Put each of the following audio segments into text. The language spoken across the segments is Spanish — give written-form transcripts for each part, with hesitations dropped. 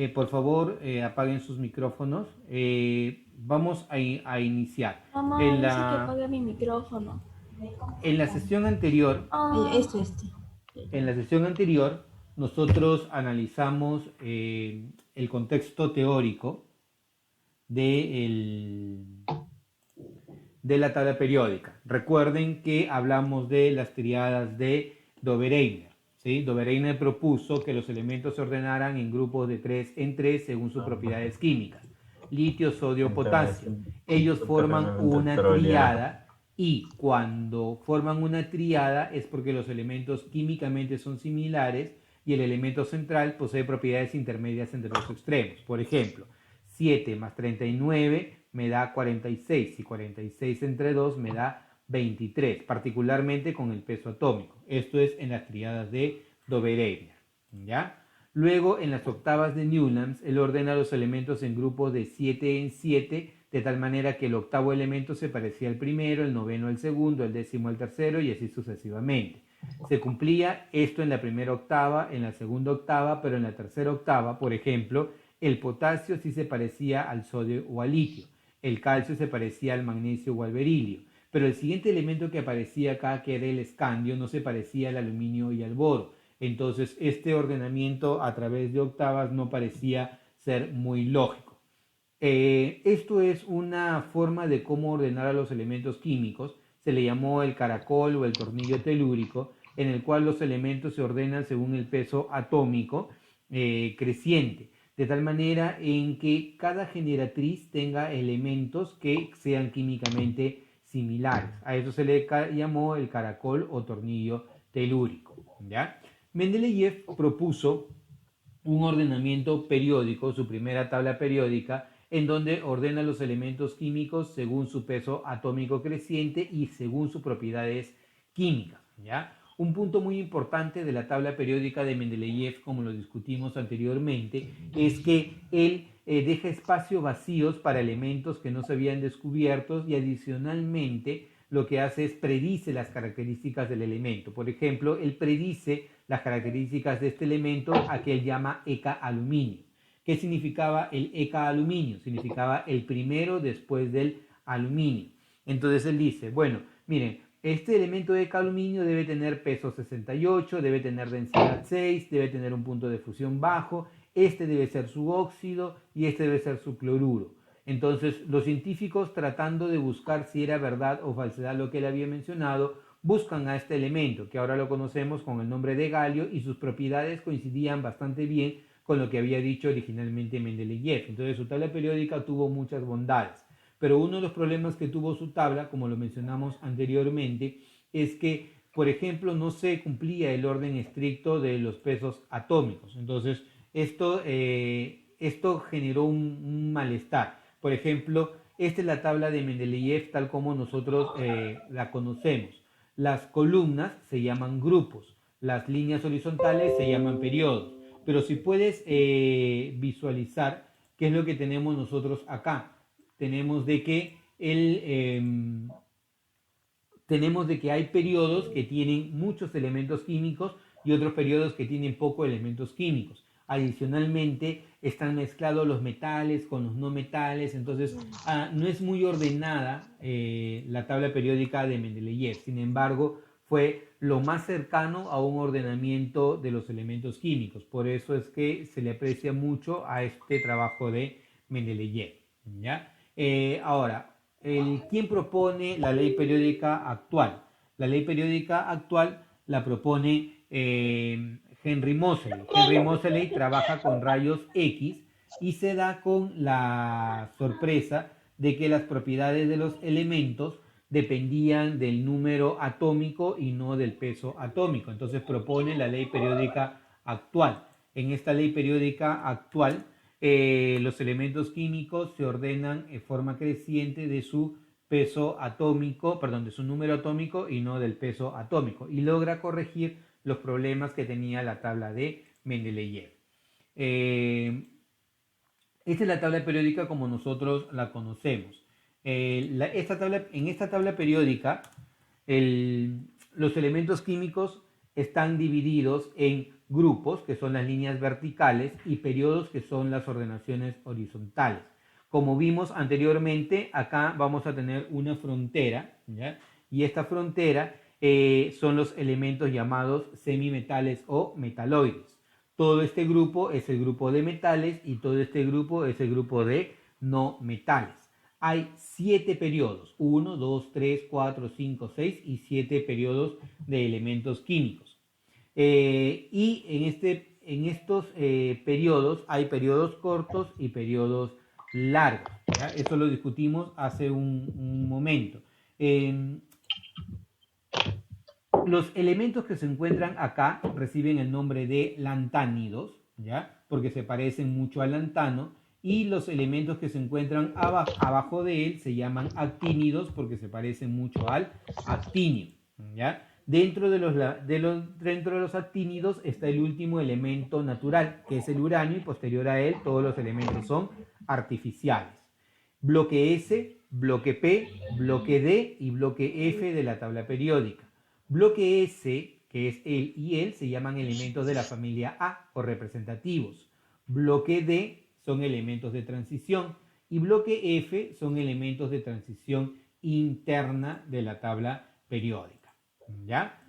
Por favor, apaguen sus micrófonos. Vamos a iniciar. Mamá, En dice que la, apague mi micrófono. en la sesión anterior, Este. en la sesión anterior, nosotros analizamos el contexto teórico de, de la tabla periódica. Recuerden que hablamos de las triadas de Dobereiner. ¿Sí? Dobereiner propuso que los elementos se ordenaran en grupos de 3 en 3 según sus propiedades químicas. Litio, sodio, potasio. Ellos forman una triada y cuando forman una triada es porque los elementos químicamente son similares y el elemento central posee propiedades intermedias entre los extremos. Por ejemplo, 7 más 39 me da 46 y 46 entre 2 me da 23, particularmente con el peso atómico. Esto es en las triadas de Dobereiner, ¿ya? Luego, en las octavas de Newlands, él ordena los elementos en grupos de 7 en 7, de tal manera que el octavo elemento se parecía al primero, el noveno al segundo, el décimo al tercero y así sucesivamente. Se cumplía esto en la primera octava, en la segunda octava, pero en la tercera octava, por ejemplo, el potasio sí se parecía al sodio o al litio, el calcio se parecía al magnesio o al berilio, pero el siguiente elemento que aparecía acá, que era el escandio, no se parecía al aluminio y al boro. Entonces, este ordenamiento a través de octavas no parecía ser muy lógico. Esto es una forma de cómo ordenar a los elementos químicos. Se le llamó el caracol o el tornillo telúrico, en el cual los elementos se ordenan según el peso atómico creciente, de tal manera en que cada generatriz tenga elementos que sean químicamente similares. A eso se le llamó el caracol o tornillo telúrico, ¿ya? Mendeleev propuso un ordenamiento periódico, su primera tabla periódica, en donde ordena los elementos químicos según su peso atómico creciente y según sus propiedades químicas, ¿ya? Un punto muy importante de la tabla periódica de Mendeleev, como lo discutimos anteriormente, es que él deja espacios vacíos para elementos que no se habían descubierto y adicionalmente lo que hace es predice las características del elemento. Por ejemplo, él predice las características de este elemento a que él llama ECA aluminio. ¿Qué significaba el ECA aluminio? Significaba el primero después del aluminio. Entonces él dice, bueno, miren, este elemento de aluminio debe tener peso 68, debe tener densidad 6, debe tener un punto de fusión bajo, este debe ser su óxido y este debe ser su cloruro. Entonces los científicos, tratando de buscar si era verdad o falsedad lo que él había mencionado, buscan a este elemento, que ahora lo conocemos con el nombre de galio, y sus propiedades coincidían bastante bien con lo que había dicho originalmente Mendeleev. Entonces su tabla periódica tuvo muchas bondades. Pero uno de los problemas que tuvo su tabla, como lo mencionamos anteriormente, es que, por ejemplo, no se cumplía el orden estricto de los pesos atómicos. Entonces, esto generó un malestar. Por ejemplo, esta es la tabla de Mendeleev tal como nosotros la conocemos. Las columnas se llaman grupos, las líneas horizontales se llaman periodos. Pero si puedes visualizar qué es lo que tenemos nosotros acá, tenemos de que tenemos de que hay periodos que tienen muchos elementos químicos y otros periodos que tienen pocos elementos químicos. Adicionalmente están mezclados los metales con los no metales, entonces no es muy ordenada la tabla periódica de Mendeleev. Sin embargo, fue lo más cercano a un ordenamiento de los elementos químicos. Por eso es que se le aprecia mucho a este trabajo de Mendeleev, ¿ya? Ahora, ¿quién propone la ley periódica actual? La ley periódica actual la propone Henry Moseley. Henry Moseley trabaja con rayos X y se da con la sorpresa de que las propiedades de los elementos dependían del número atómico y no del peso atómico. Entonces propone la ley periódica actual. En esta ley periódica actual, los elementos químicos se ordenan en forma creciente de su peso atómico, perdón, de su número atómico y no del peso atómico, y logra corregir los problemas que tenía la tabla de Mendeleev. Esta es la tabla periódica como nosotros la conocemos. En esta tabla periódica, los elementos químicos están divididos en grupos, que son las líneas verticales, y periodos, que son las ordenaciones horizontales. Como vimos anteriormente, acá vamos a tener una frontera, ¿ya? Y esta frontera son los elementos llamados semimetales o metaloides. Todo este grupo es el grupo de metales y todo este grupo es el grupo de no metales. Hay 7 periodos, 1, 2, 3, 4, 5, 6 y 7 periodos de elementos químicos. Y en estos periodos hay periodos cortos y periodos largos, ¿ya? Eso lo discutimos hace un momento. Los elementos que se encuentran acá reciben el nombre de lantánidos, ¿ya? Porque se parecen mucho al lantano, y los elementos que se encuentran abajo de él se llaman actínidos porque se parecen mucho al actinio, ¿ya? Dentro de los actínidos está el último elemento natural, que es el uranio, y posterior a él todos los elementos son artificiales. Bloque S, bloque P, bloque D y bloque F de la tabla periódica. Bloque S, que es él y él, se llaman elementos de la familia A o representativos. Bloque D son elementos de transición y bloque F son elementos de transición interna de la tabla periódica, ¿ya?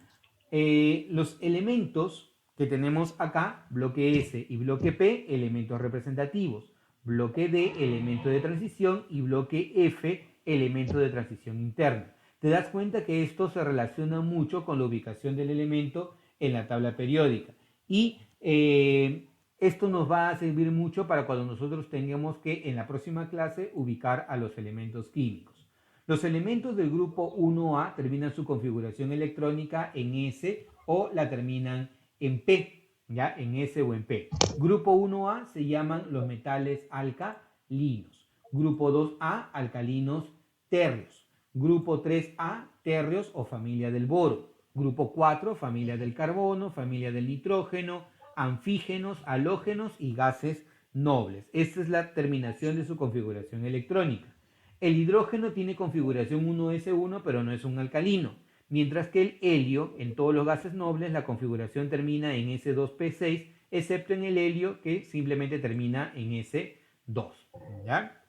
Los elementos que tenemos acá, bloque S y bloque P, elementos representativos. Bloque D, elemento de transición, y bloque F, elemento de transición interna. Te das cuenta que esto se relaciona mucho con la ubicación del elemento en la tabla periódica. Y esto nos va a servir mucho para cuando nosotros tengamos que en la próxima clase ubicar a los elementos químicos. Los elementos del grupo 1A terminan su configuración electrónica en S o la terminan en P, ¿ya? En S o en P. Grupo 1A se llaman los metales alcalinos. Grupo 2A, alcalinos térreos. Grupo 3A, térreos o familia del boro. Grupo 4, familia del carbono, familia del nitrógeno, anfígenos, halógenos y gases nobles. Esta es la terminación de su configuración electrónica. El hidrógeno tiene configuración 1s1, pero no es un alcalino. Mientras que el helio, en todos los gases nobles, la configuración termina en S2P6, excepto en el helio, que simplemente termina en S2, ¿ya?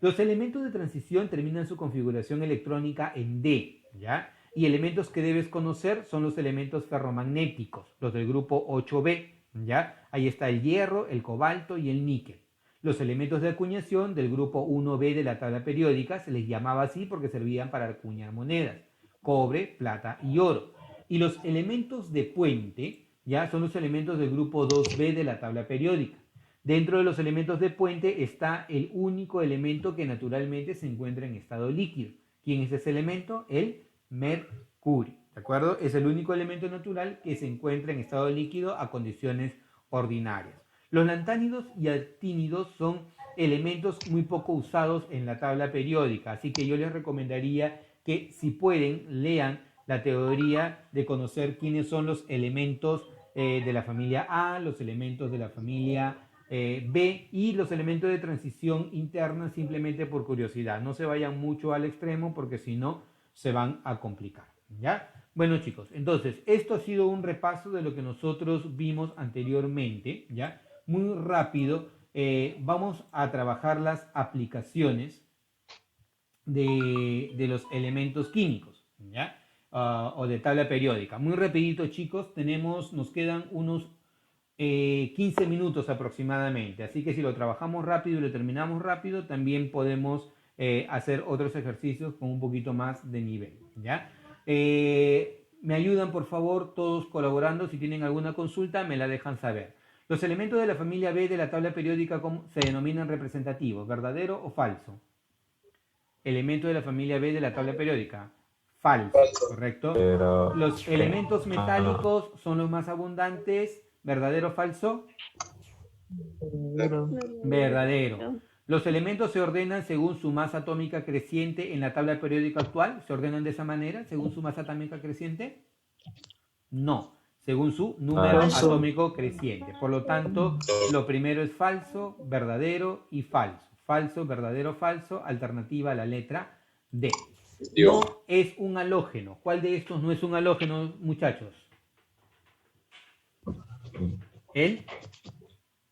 Los elementos de transición terminan su configuración electrónica en D, ¿ya? Y elementos que debes conocer son los elementos ferromagnéticos, los del grupo 8B, ¿ya? Ahí está el hierro, el cobalto y el níquel. Los elementos de acuñación del grupo 1B de la tabla periódica se les llamaba así porque servían para acuñar monedas: cobre, plata y oro. Y los elementos de puente, ya, son los elementos del grupo 2B de la tabla periódica. Dentro de los elementos de puente está el único elemento que naturalmente se encuentra en estado líquido. ¿Quién es ese elemento? El mercurio, ¿de acuerdo? Es el único elemento natural que se encuentra en estado líquido a condiciones ordinarias. Los lantánidos y actínidos son elementos muy poco usados en la tabla periódica, así que yo les recomendaría que, si pueden, lean la teoría de conocer quiénes son los elementos de la familia A, los elementos de la familia B y los elementos de transición interna, simplemente por curiosidad. No se vayan mucho al extremo porque si no se van a complicar, ¿ya? Bueno, chicos, entonces esto ha sido un repaso de lo que nosotros vimos anteriormente, ¿ya? Muy rápido, vamos a trabajar las aplicaciones de los elementos químicos, ¿ya? O de tabla periódica. Muy rapidito, chicos, nos quedan unos 15 minutos aproximadamente, así que si lo trabajamos rápido y lo terminamos rápido, también podemos hacer otros ejercicios con un poquito más de nivel, ¿ya? Me ayudan, por favor, todos colaborando. Si tienen alguna consulta, me la dejan saber. Los elementos de la familia B de la tabla periódica se denominan representativos, ¿verdadero o falso? Elemento de la familia B de la tabla periódica, falso, ¿correcto? Los elementos metálicos son los más abundantes, ¿verdadero o falso? Verdadero. Los elementos se ordenan según su masa atómica creciente en la tabla periódica actual. ¿Se ordenan de esa manera, según su masa atómica creciente? No, según su número atómico creciente. Por lo tanto, lo primero es falso, verdadero y falso. Falso, verdadero, falso. Alternativa a la letra D. No es un halógeno. ¿Cuál de estos no es un halógeno, muchachos? El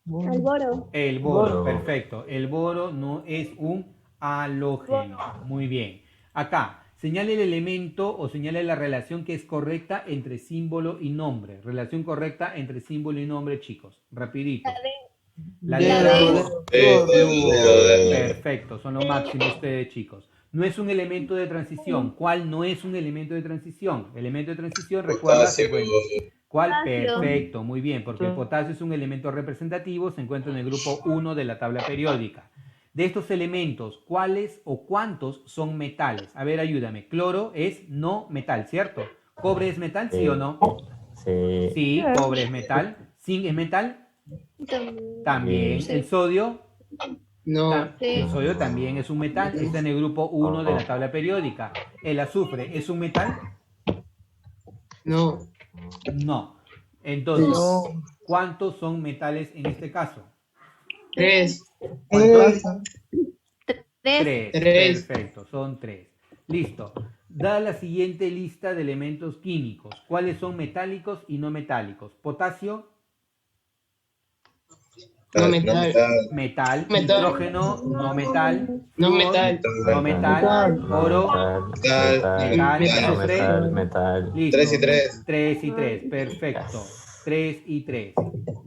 El boro. El boro, Boro. perfecto. El boro no es un halógeno. Muy bien. Acá, señale el elemento o señale la relación que es correcta entre símbolo y nombre. Relación correcta entre símbolo y nombre, chicos. Rapidito. La La letra D. Perfecto, son lo máximo ustedes, chicos. No es un elemento de transición. ¿Cuál no es un elemento de transición? Elemento de transición, recuerda, se encuentra. ¿Cuál? Potasio. Perfecto, muy bien, porque el potasio es un elemento representativo, se encuentra en el grupo 1 de la tabla periódica. De estos elementos, ¿cuáles o cuántos son metales? A ver, ayúdame. Cloro es no metal, ¿cierto? ¿Cobre es metal, sí o no? Sí. Sí, cobre es metal. ¿Zinc es metal? También. Sí. ¿El sodio? No. El sodio también es un metal, está en el grupo 1 de la tabla periódica. ¿El azufre es un metal? No. No. Entonces, ¿cuántos son metales en este caso? 3. ¿Cuántos? 3. 3. Perfecto, son 3. Listo. Da la siguiente lista de elementos químicos. ¿Cuáles son metálicos y no metálicos? Potasio, No metal. metal. Metal. Hidrógeno, no metal. No Flúor, metal. no metal. Oro, metal. Azufre, Metal. listo. 3 y 3. 3 y 3, perfecto. 3 y 3.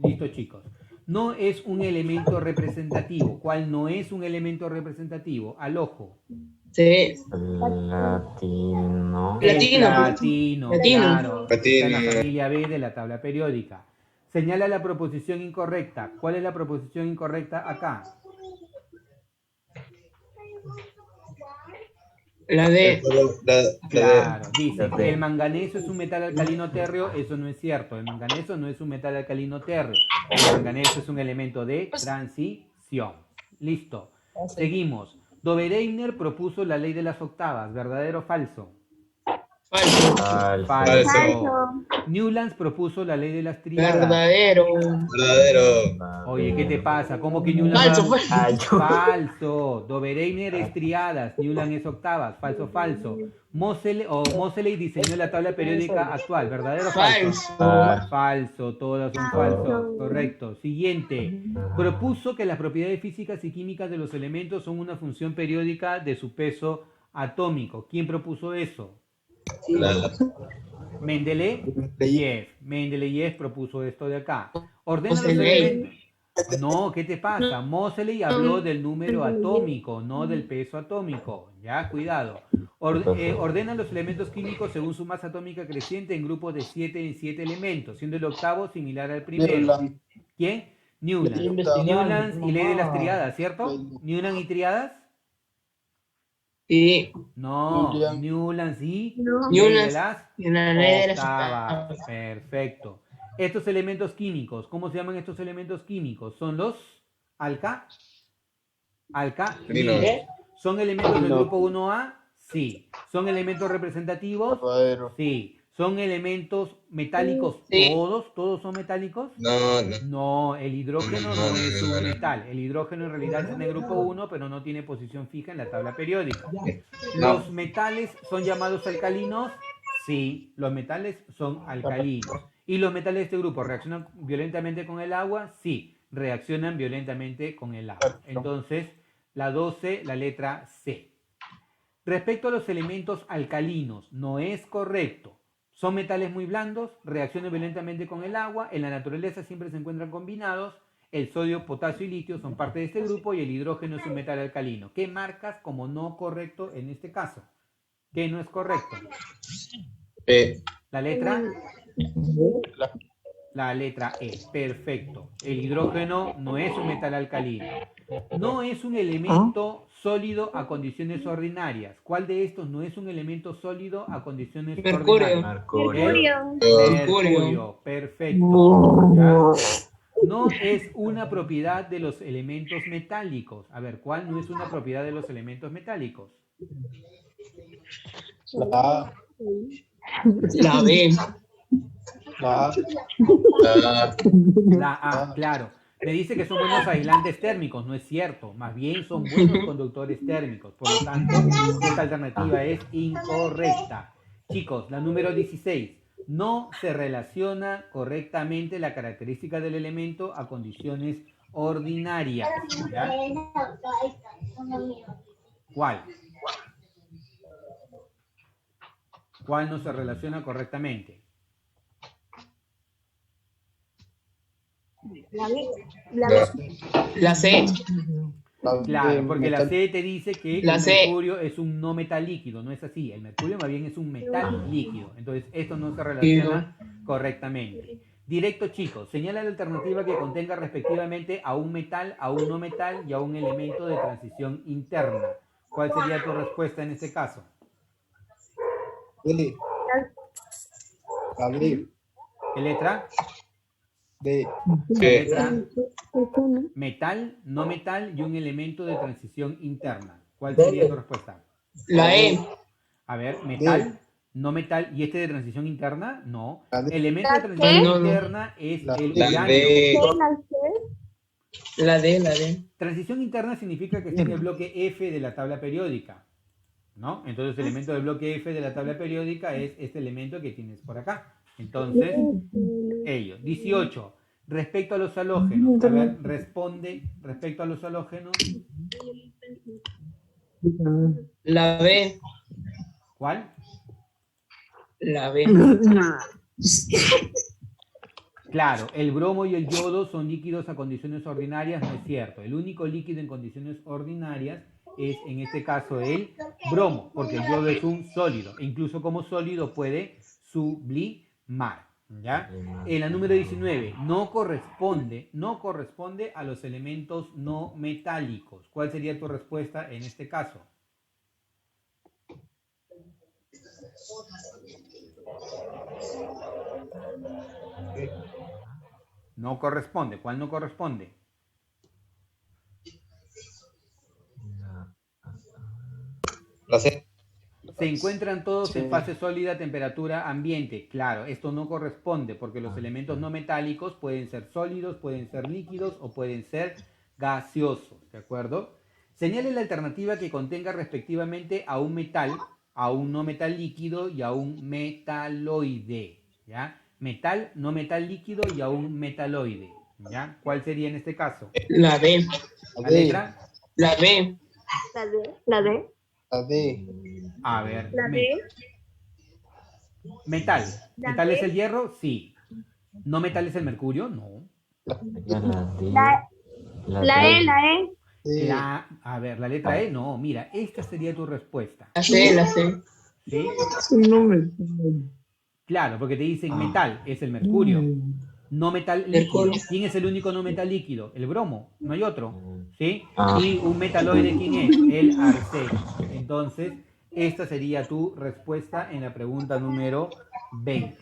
Listo, chicos. No es un elemento representativo. ¿Cuál no es un elemento representativo? Al ojo. Sí. Latino. El Platino. platino, Platino. claro. Está en la Platino. familia B de la tabla periódica. Señala la proposición incorrecta. ¿Cuál es la proposición incorrecta acá? La D. Claro, dice, La D. el manganeso es un metal alcalino térreo, eso no es cierto, el manganeso no es un metal alcalino térreo, el manganeso es un elemento de transición. Listo, seguimos. Dobereiner propuso la ley de las octavas, ¿verdadero o falso? Falso. Falso. Newlands propuso la ley de las triadas. Verdadero. Oye, ¿qué te pasa? ¿Cómo que Newlands? Falso. Falso. Falso. Dobereiner es triadas, Newland es octavas. Falso, falso. Moseley diseñó la tabla periódica actual. ¿Verdadero o falso? Falso. Falso, todas son falsos. Correcto. Siguiente. Propuso que las propiedades físicas y químicas de los elementos son una función periódica de su peso atómico. ¿Quién propuso eso? Mendeleev. Mendeleev propuso esto de acá. Ordena los Moseley. elementos. No, ¿qué te pasa? Moseley habló del número atómico, no del peso atómico. Ya, cuidado. Ordena los elementos químicos según su masa atómica creciente en grupos de 7 en 7 elementos, siendo el octavo similar al primero. ¿Quién? Newland. Newland y ley de las triadas, ¿cierto? Newland y triadas. Sí. No, Newland sí. No. Ley de Newlands las y la ley de las octavas. octavas. Perfecto. Estos elementos químicos, ¿cómo se llaman estos elementos químicos? Son los alcalinos. ¿Son elementos del grupo 1A? Sí. ¿Son elementos representativos? Sí. ¿Son elementos metálicos? Sí. ¿Todos son metálicos? No. No, el hidrógeno no es un metal. El hidrógeno en realidad está en el grupo 1, pero no tiene posición fija en la tabla periódica. ¿Los metales son llamados alcalinos? Sí, los metales son alcalinos. ¿Y los metales de este grupo reaccionan violentamente con el agua? Sí, reaccionan violentamente con el agua. Entonces, la 12, la letra C. Respecto a los elementos alcalinos, no es correcto. Son metales muy blandos, reaccionan violentamente con el agua, en la naturaleza siempre se encuentran combinados, el sodio, potasio y litio son parte de este grupo y el hidrógeno es un metal alcalino. ¿Qué marcas como no correcto en este caso? ¿Qué no es correcto? La letra La letra E, perfecto. El hidrógeno no es un metal alcalino. No es un elemento sólido a condiciones ordinarias. ¿Cuál de estos no es un elemento sólido a condiciones Mercurio. ordinarias? Mercurio. Mercurio, perfecto. ¿Ya? No es una propiedad de los elementos metálicos. A ver, ¿cuál no es una propiedad de los elementos metálicos? La La B. La A, claro. Me dice que son buenos aislantes térmicos, no es cierto. Más bien son buenos conductores térmicos. Por lo tanto, esta alternativa es incorrecta. Chicos, la número 16. no se relaciona correctamente la característica del elemento a condiciones ordinarias. ¿Ya? ¿Cuál? ¿Cuál no se relaciona correctamente? La C. Claro, porque la C te dice que La el C. mercurio es un no metal líquido, no es así. El mercurio más bien es un metal líquido. Entonces, esto no se relaciona correctamente. Directo, chicos. Señala la alternativa que contenga respectivamente a un metal, a un no metal y a un elemento de transición interna. ¿Cuál sería tu respuesta en este caso? D. La D. ¿Qué letra? D. ¿Qué letra? Metal, no metal y un elemento de transición interna. ¿Cuál sería tu respuesta? La E. A ver, metal, no metal, ¿y este de transición interna? No. La D. Elemento de transición No, no. interna es La el La uranio. La D. Transición interna significa que está en el bloque F de la tabla periódica, ¿no? Entonces el elemento del bloque F de la tabla periódica es este elemento que tienes por acá. Entonces, ello. 18. Respecto a los halógenos. A ver, responde respecto a los halógenos. La B. ¿Cuál? La B. Claro, el bromo y el yodo son líquidos a condiciones ordinarias, no es cierto. El único líquido en condiciones ordinarias es, en este caso, el bromo, porque el yodo es un sólido. E incluso como sólido puede sublimar. ¿Ya? En la número 19, no corresponde a los elementos no metálicos. ¿Cuál sería tu respuesta en este caso? No corresponde. ¿Cuál no corresponde? La C. Se encuentran todos en fase sólida, temperatura ambiente. Claro, esto no corresponde porque los elementos no metálicos pueden ser sólidos, pueden ser líquidos o pueden ser gaseosos, ¿de acuerdo? Señale la alternativa que contenga respectivamente a un metal, a un no metal líquido y a un metaloide, ¿ya? Metal, no metal líquido y a un metaloide, ¿ya? ¿Cuál sería en este caso? La D. ¿La letra? La B. La D. La D. A ver. La D. Metal. La ¿Metal D. es el hierro? Sí. ¿No metal es el mercurio? No. La E. D. A ver, la letra E, no. Mira, esta sería tu respuesta. La C. La C. ¿Sí? Claro, porque te dicen metal, es el mercurio. No metal líquido. Mercurio. ¿Quién es el único no metal líquido? El bromo, no hay otro. ¿Sí? Y un metaloide, ¿quién es? El arsénico. Entonces, esta sería tu respuesta en la pregunta número 20.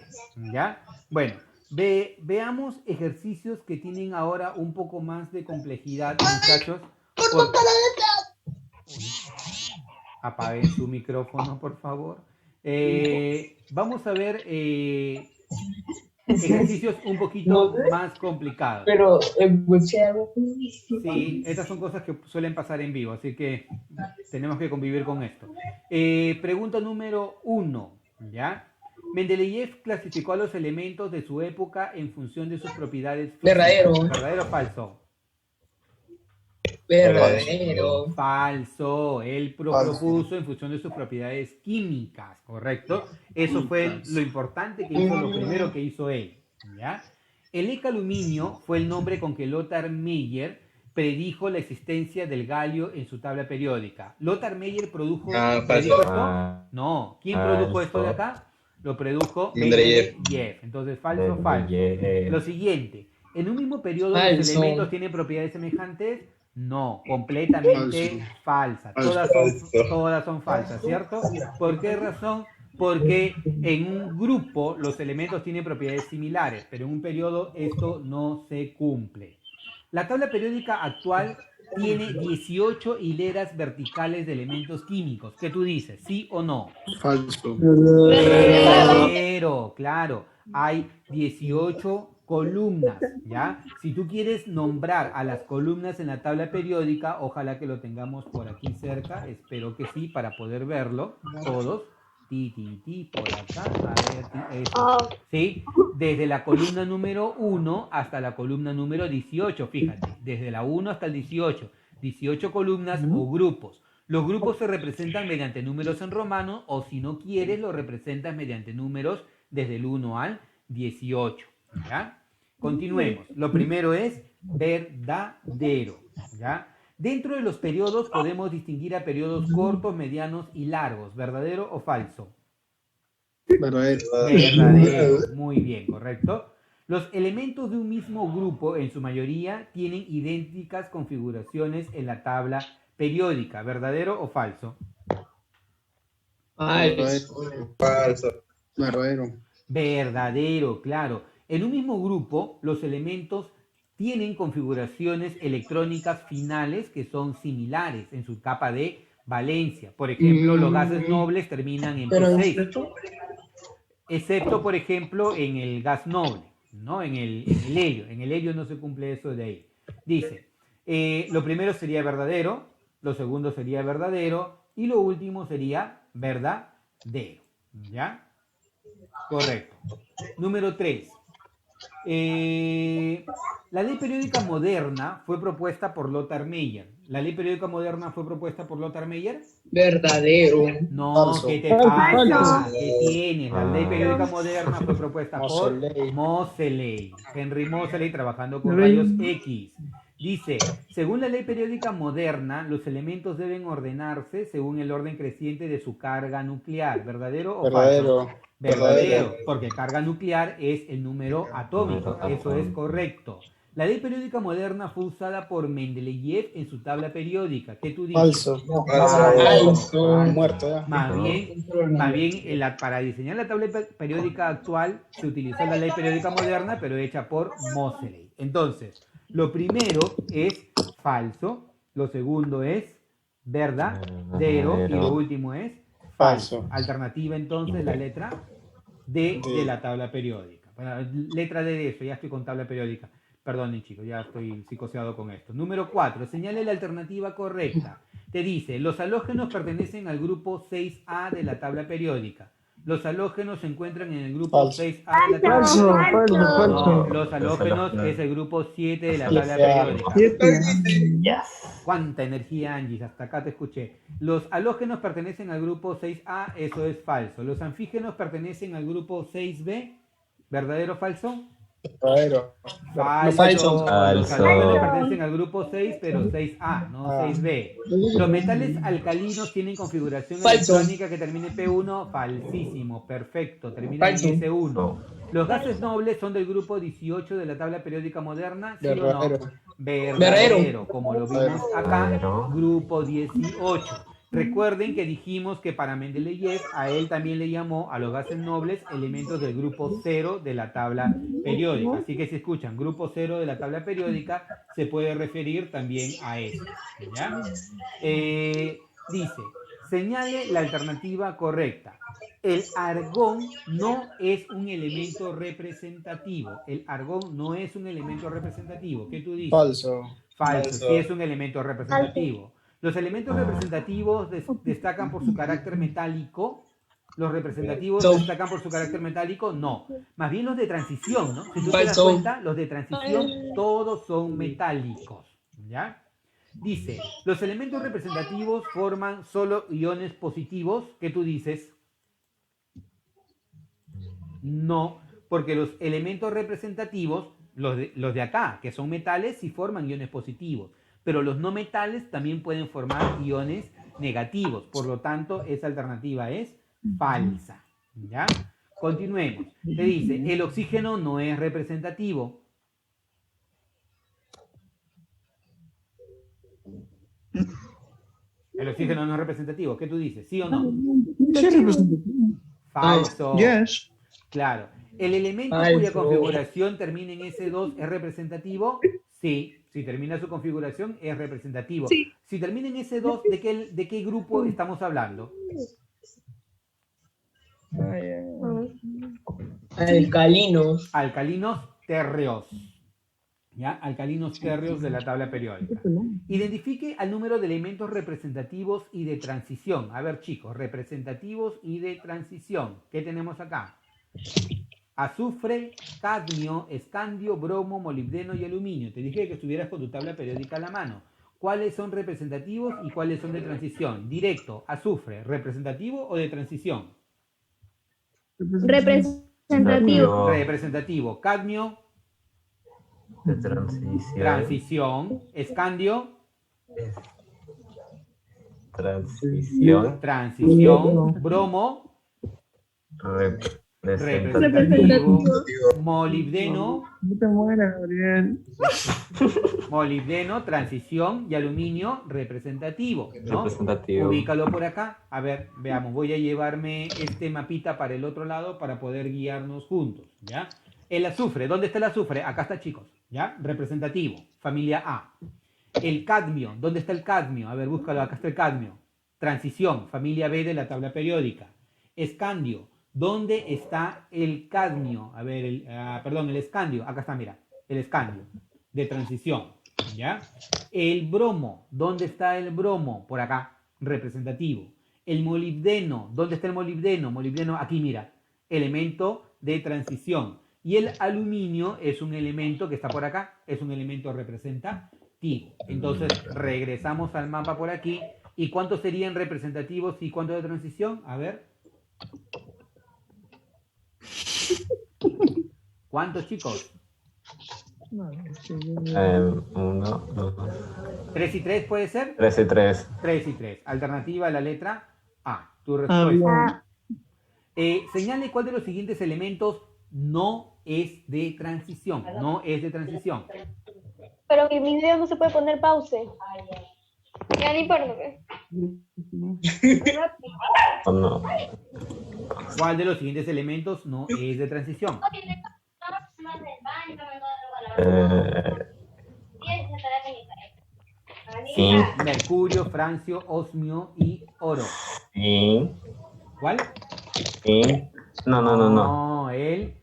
¿Ya? Bueno, veamos ejercicios que tienen ahora un poco más de complejidad, muchachos. Apaguen su micrófono, por favor. Vamos a ver ejercicios un poquito más complicados. Pero escuché algo. Sí, estas son cosas que suelen pasar en vivo, así que tenemos que convivir con esto. Pregunta número 1, ¿ya? Mendeleev clasificó a los elementos de su época en función de sus propiedades físicas. Verdadero. ¿Verdadero o falso? Verdadero. Falso. Él propuso en función de sus propiedades químicas, ¿correcto? Eso fue lo importante que hizo, lo primero que hizo él, ¿ya? El ecaluminio fue el nombre con que Lothar Meyer predijo la existencia del galio en su tabla periódica. ¿Lothar Meyer predijo esto? No. ¿Quién produjo esto de acá? Lo produjo Mendeleev. Entonces, falso, falso. Lo siguiente. ¿En un mismo periodo los Falso. elementos tienen propiedades semejantes? No, completamente falsa. Todas son falsas, ¿cierto? ¿Por qué razón? Porque en un grupo los elementos tienen propiedades similares, pero en un periodo esto no se cumple. La tabla periódica actual tiene 18 hileras verticales de elementos químicos. ¿Qué tú dices? ¿Sí o no? Falso. Verdadero, claro. Hay 18 columnas, ¿ya? Si tú quieres nombrar a las columnas en la tabla periódica, ojalá que lo tengamos por aquí cerca, espero que sí, para poder verlo todos. por acá, a ver, Oh, ¿sí? Desde la columna número 1 hasta la columna número 18, fíjate, desde la 1 hasta el 18, 18 columnas o grupos. Los grupos se representan mediante números en romano o si no quieres lo representas mediante números desde el 1 al 18, ¿ya? Continuemos. Lo primero es verdadero, ¿ya? Dentro de los periodos podemos distinguir a periodos cortos, medianos y largos, ¿verdadero o falso? Verdadero. Verdadero, muy bien, correcto. Los elementos de un mismo grupo, en su mayoría, tienen idénticas configuraciones en la tabla periódica, ¿verdadero o falso? Falso. Verdadero. Verdadero, claro. En un mismo grupo, los elementos tienen configuraciones electrónicas finales que son similares en su capa de valencia. Por ejemplo, los gases nobles terminan en P6. Excepto, por ejemplo, en el gas noble, ¿no? En el helio. En el helio no se cumple eso de ahí. Dice, lo primero sería verdadero, lo segundo sería verdadero y lo último sería verdadero. ¿Ya? Correcto. Número 3. La ley periódica moderna fue propuesta por Lothar Meyer. ¿La ley periódica moderna fue propuesta por Lothar Meyer? Verdadero. No, Falso. ¿qué te pasa? Falso. ¿Qué tienes? La ley periódica moderna fue propuesta por Moseley. Moseley. Henry Moseley trabajando con rayos X. Dice, según la ley periódica moderna, los elementos deben ordenarse según el orden creciente de su carga nuclear. ¿Verdadero o falso? Verdadero, porque carga nuclear es el número atómico. Eso es correcto. La ley periódica moderna fue usada por Mendeleev en su tabla periódica. ¿Qué tú dices? Falso. Falso. Muerto ya. Más bien para diseñar la tabla periódica actual se utilizó la ley periódica moderna, pero hecha por Moseley. Entonces, lo primero es falso, lo segundo es verdadero y lo último es falso. Falso. Alternativa entonces la letra D de la tabla periódica. Bueno, letra D de eso, ya estoy con tabla periódica. Perdonen chicos, ya estoy psicoseado con esto. Número 4, señale la alternativa correcta. Te dice, los halógenos pertenecen al grupo 6A de la tabla periódica. Los halógenos se encuentran en el grupo Falso. 6A de la tabla Falso, periódica. falso. No, los halógenos es el grupo 7 de la tabla periódica. ¿Cuánta energía, Angie? Hasta acá te escuché. Los halógenos pertenecen al grupo 6A, eso es falso. Los anfígenos pertenecen al grupo 6B, ¿verdadero o falso? Verdadero. Falso. Los Falso. halógenos pertenecen al grupo 6, pero 6A, no 6B. Los metales alcalinos tienen configuración Falso. electrónica que termine P1, falsísimo, perfecto, termina en Falso. S1. Los gases nobles son del grupo 18 de la tabla periódica moderna, ¿sí o no? Verdadero. Verdadero, como lo vimos acá, grupo 18. Recuerden que dijimos que para Mendeleev a él también le llamó a los gases nobles elementos del grupo 0 de la tabla periódica. Así que si escuchan grupo 0 de la tabla periódica, se puede referir también a eso. ¿Ya? Dice, señale la alternativa correcta. El argón no es un elemento representativo. El argón no es un elemento representativo. ¿Qué tú dices? Falso. Falso, sí es un elemento representativo. Los elementos representativos destacan por su carácter metálico. ¿Los representativos destacan por su carácter metálico? No. Más bien los de transición, ¿no? Si tú te das Falso. cuenta, los de transición todos son metálicos. ¿Ya? Dice, los elementos representativos forman solo iones positivos. ¿Qué tú dices? No, porque los elementos representativos, los de acá, que son metales, sí forman iones positivos. Pero los no metales también pueden formar iones negativos. Por lo tanto, esa alternativa es falsa. ¿Ya? Continuemos. Te dice, el oxígeno no es representativo. El oxígeno no es representativo. ¿Qué tú dices? ¿Sí o no? Falso. Yes. Claro. ¿El elemento Falso. cuya configuración termina en S2 es representativo? Sí. Si termina su configuración, es representativo. Sí. Si termina en S2, ¿de qué grupo estamos hablando? Alcalinos. Alcalinos térreos. ¿Ya? Alcalinos férreos de la tabla periódica. Identifique al número de elementos representativos y de transición. A ver, chicos, representativos y de transición. ¿Qué tenemos acá? Azufre, cadmio, escandio, bromo, molibdeno y aluminio. Te dije que estuvieras con tu tabla periódica a la mano. ¿Cuáles son representativos y cuáles son de transición? Directo, azufre, ¿representativo o de transición? Representativo. Representativo. Cadmio, De transición. transición. Escandio, Transición. transición. Bromo, representativo. Molibdeno, No te mueras, Gabriel. molibdeno, transición. Y aluminio, representativo, ¿no? Representativo. Ubícalo por acá. A ver, veamos. Voy a llevarme este mapita para el otro lado para poder guiarnos juntos, ¿ya? El azufre. ¿Dónde está el azufre? Acá está, chicos, ¿ya? Representativo. Familia A. El cadmio. ¿Dónde está el cadmio? A ver, búscalo. Acá está el cadmio. Transición. Familia B de la tabla periódica. Escandio. ¿Dónde está el cadmio? A ver, el escandio. Acá está, mira. El escandio. De transición. ¿Ya? El bromo. ¿Dónde está el bromo? Por acá. Representativo. El molibdeno. ¿Dónde está el molibdeno? Molibdeno, aquí, mira. Elemento de transición. Y el aluminio es un elemento que está por acá. Es un elemento representativo. Entonces, regresamos al mapa por aquí. ¿Y cuántos serían representativos y cuántos de transición? A ver. ¿Cuántos, chicos? 1, 2, 3 y 3 puede ser. 3 y 3. 3 y 3. Alternativa a la letra A. Tu respuesta. Señale cuál de los siguientes elementos no es de transición. No es de transición. Pero que mi video no se puede poner pause. Ya ni importa. No. ¿Cuál de los siguientes elementos no es de transición? Zinc. Mercurio, francio, osmio y oro. Zinc. ¿Cuál? Zinc. No. No, el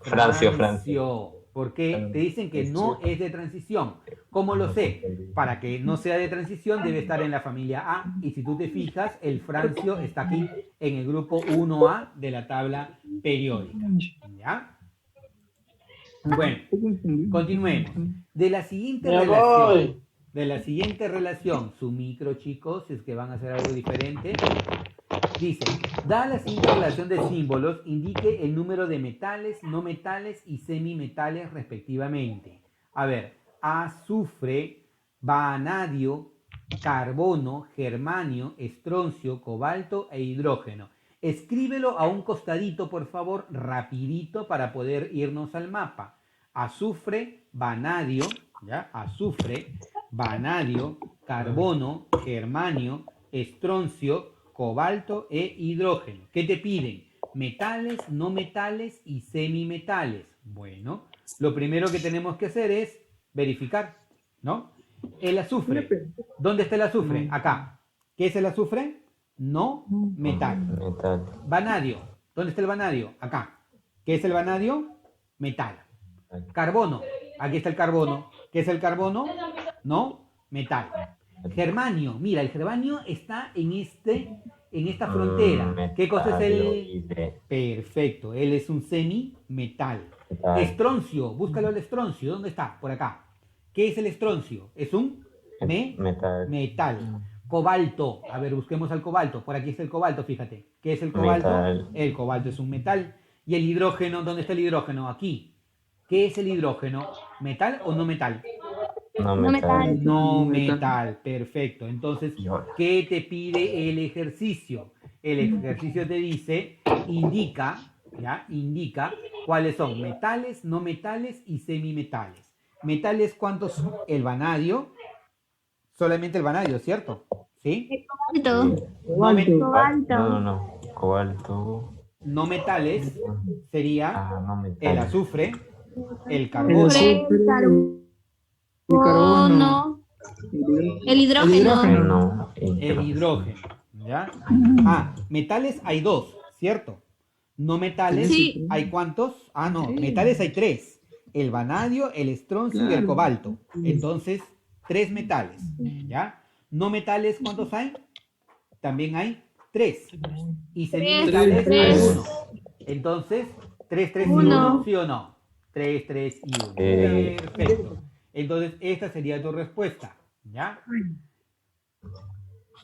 Francio. Porque te dicen que no es de transición. ¿Cómo lo sé? Para que no sea de transición debe estar en la familia A. Y si tú te fijas, el francio está aquí en el grupo 1A de la tabla periódica. ¿Ya? Bueno, continuemos. De la siguiente relación, su micro, chicos, si es que van a hacer algo diferente. Dice, da la siguiente relación de símbolos, indique el número de metales, no metales y semimetales respectivamente. A ver, azufre, vanadio, carbono, germanio, estroncio, cobalto e hidrógeno. Escríbelo a un costadito, por favor, rapidito para poder irnos al mapa. Azufre, vanadio, ¿ya? Azufre, vanadio, carbono, germanio, estroncio, cobalto e hidrógeno. ¿Qué te piden? Metales, no metales y semimetales. Bueno, lo primero que tenemos que hacer es verificar, ¿no? El azufre. ¿Dónde está el azufre? Acá. ¿Qué es el azufre? No metal. Vanadio. ¿Dónde está el vanadio? Acá. ¿Qué es el vanadio? Metal. Carbono. Aquí está el carbono. ¿Qué es el carbono? No metal. Germanio, mira, el germanio está en esta frontera. ¿Qué cosa es el? Perfecto, él es un semimetal. Estroncio, búscalo el estroncio, ¿dónde está? Por acá. ¿Qué es el estroncio? Es un metal. Cobalto, a ver, busquemos al cobalto. Por aquí está el cobalto, fíjate. ¿Qué es el cobalto? Metal. El cobalto es un metal. ¿Y el hidrógeno? ¿Dónde está el hidrógeno? Aquí. ¿Qué es el hidrógeno? ¿Metal o no metal? No metal. No metal, perfecto. Entonces, ¿qué te pide el ejercicio? El ejercicio te dice, indica cuáles son metales, no metales y semimetales. Metales, ¿cuántos son? El vanadio, solamente el vanadio, ¿cierto? ¿Sí? Cobalto. No. Cobalto. No metales sería No metal. el azufre, el carbono, Carbono. El hidrógeno. No. el hidrógeno. ¿Ya? Metales hay 2, ¿cierto? No metales Sí. hay ¿cuántos? No, metales hay 3. el vanadio, el estroncio y el cobalto. Entonces, 3 metales, ¿ya? No metales, ¿cuántos hay? También hay 3. Y semimetales hay 1. Entonces, 3, 3 y 1, ¿sí o no? 3, 3 y 1. Perfecto. Entonces, esta sería tu respuesta, ¿ya?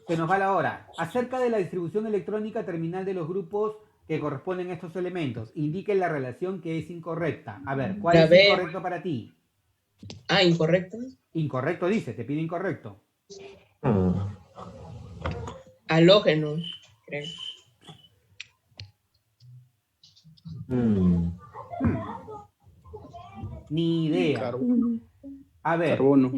Se nos va la hora. Acerca de la distribución electrónica terminal de los grupos que corresponden a estos elementos, indique la relación que es incorrecta. A ver, ¿cuál es incorrecto para ti? Incorrecto. Incorrecto dice, te pide incorrecto. Halógeno, creo. Ni idea. A ver. Carbono.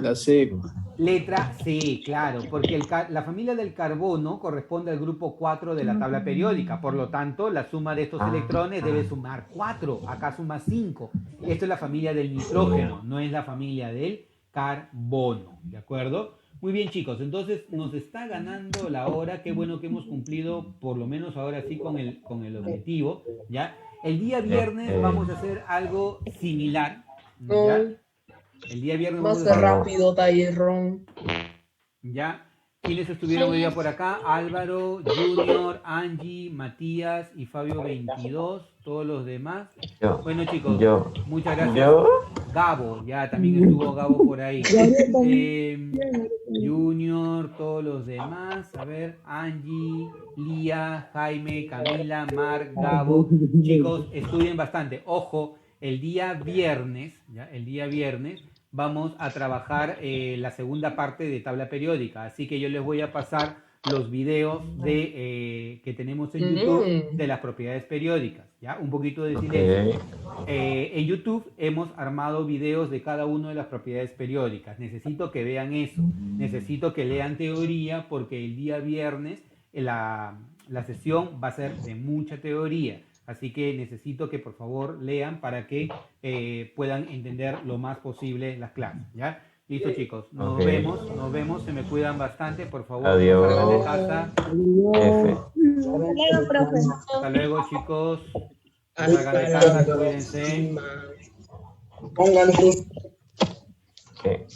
La C. Letra C, claro, porque la familia del carbono corresponde al grupo 4 de la tabla periódica. Por lo tanto, la suma de estos electrones debe sumar 4. Acá suma 5. Esto es la familia del nitrógeno, no es la familia del carbono. ¿De acuerdo? Muy bien, chicos. Entonces, nos está ganando la hora. Qué bueno que hemos cumplido, por lo menos ahora sí, con el objetivo. ¿Ya? El día viernes vamos a hacer algo similar. ¿Ya? El día viernes Más rápido, Tyrone. ¿Ya? ¿Quiénes estuvieron hoy día por acá? Álvaro, Junior, Angie, Matías y Fabio 22. Todos los demás. Bueno, chicos, muchas gracias. Gabo, ya también estuvo Gabo por ahí. Junior, todos los demás. A ver, Angie, Lía, Jaime, Camila, Marc, Gabo. Chicos, estudien bastante. Ojo, el día viernes, ¿ya? El día viernes vamos a trabajar la segunda parte de tabla periódica. Así que yo les voy a pasar los videos que tenemos en YouTube de las propiedades periódicas. ¿Ya? Un poquito de silencio. En YouTube hemos armado videos de cada una de las propiedades periódicas. Necesito que vean eso. Necesito que lean teoría porque el día viernes la sesión va a ser de mucha teoría. Así que necesito que por favor lean para que puedan entender lo más posible las clases, ¿ya? Listo, chicos. Nos vemos. Se me cuidan bastante, por favor. Adiós. Salgan de casa. Luego, profe. Hasta luego, chicos. Salgan de casa, cuídense. Pónganse. Okay.